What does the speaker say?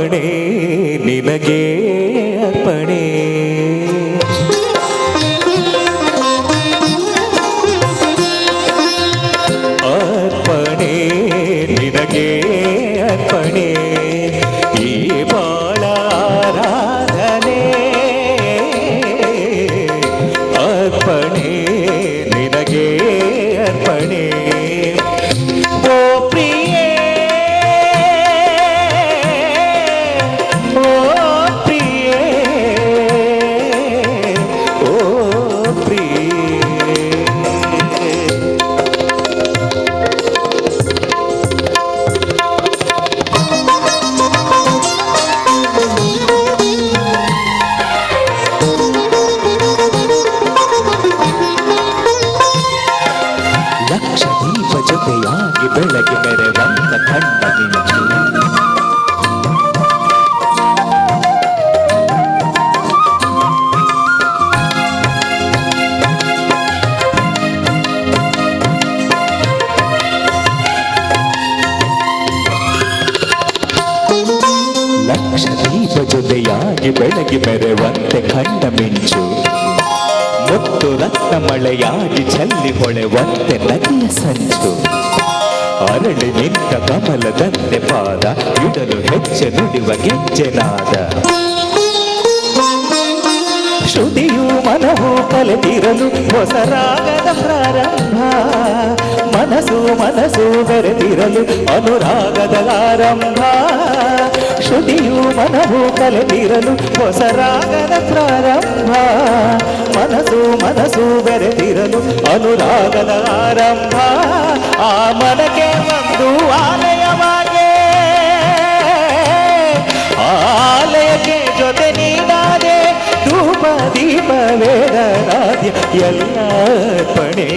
ಅರ್ಪಣೆ ನಿನಗೆ ಅರ್ಪಣೆ. ಅರ್ಪಣೆ ನಿನಗೆ ಅರ್ಪಣೆ ಈ ಬಾಳ ಆರಾಧನೆ. ಅರ್ಪಣೆ ನಿನಗೆ ಅರ್ಪಣೆ. ಓ ಪ್ರಿಯೇ ಓ ಪ್ರಿಯೇ ಓ ಪ್ರಿಯೇ. ಲಕ್ಷ ದೀಪ ಜೊತೆಯಾಗಿ ಬೆಳಗ್ಗೆ ಮೆರೆವಂತ ಕಣ್ಣ ಮಿಂಚು. ಲಕ್ಷ ದೀಪ ಜೊತೆಯಾಗಿ ಬೆಳಗ್ಗೆ ಮೆರೆವಂತೆ ಕಣ್ಣ ಮಿಂಚು. ಮುತ್ತು ರತ್ನ ಮಳೆಯಾಗಿ ಚೆಲ್ಲಿ ಹೊಳೆವಂತೆ ನದಿಯ ಸಂಚು. ಅರಳಿ ನಿಂತ ಕಮಲದಂತೆ ಪಾದ ಇಡಲು ಹೆಜ್ಜೆ ನುಡಿವ ಗೆಜ್ಜೆನಾದ. ಶ್ರುತಿಯು ಮನವು ಕಲೆತಿರಲು ಹೊಸ ರಾಗದ ಪ್ರಾರಂಭ. ಮನಸ್ಸು ಬೆರೆತಿರಲು ಅನುರಾಗದ ಆರಂಭ. ಶ್ರುತಿಯು ಮನವು ಕಲೆತಿರಲು ಹೊಸ ರಾಗದ ಪ್ರಾರಂಭ. ಮನಸ್ಸು ಬೆರೆತಿರಲು ಅನುರಾಗದ ಆರಂಭ. ಆ ಮನಕ್ಕೆ ಒಂದು ಆಲಯವಾಗೆ, ಆಲಯಕ್ಕೆ ಜೊತೆ ನೀನಾದೆ. ಧೂಪ ದೀಪ ವೇದ ರಾಧ್ಯ ಎಲ್ಲ ಅರ್ಪಣೆ.